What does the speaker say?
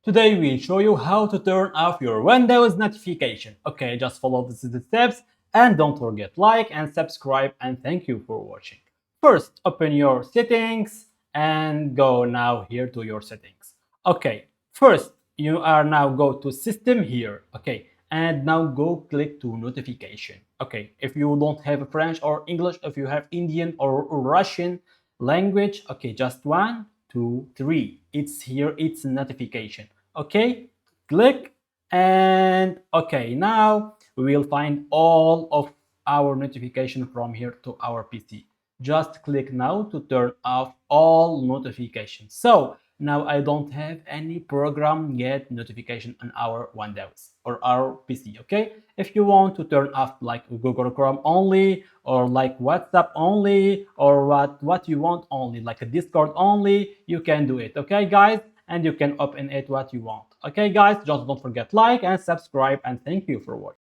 Today we'll show you how to turn off your Windows notification. Okay, just follow the steps and don't forget like and subscribe, and thank you for watching. First, open your settings and go now here to your settings. Okay, first you are now go to system here. Okay, and now go click to notification. Okay, if you don't have French or English, if you have Indian or Russian language, okay, just 1 2 3, it's here, it's notification. Okay, click, and okay, now we will find all of our notification from here to our PC. Just click now to turn off all notifications. So now I don't have any program get notification on our Windows or our PC. Okay, if you want to turn off like Google Chrome only, or like WhatsApp only, or what you want only, like a Discord only, you can do it. Okay, guys, and you can open it what you want. Okay, guys, just don't forget like and subscribe, and thank you for watching.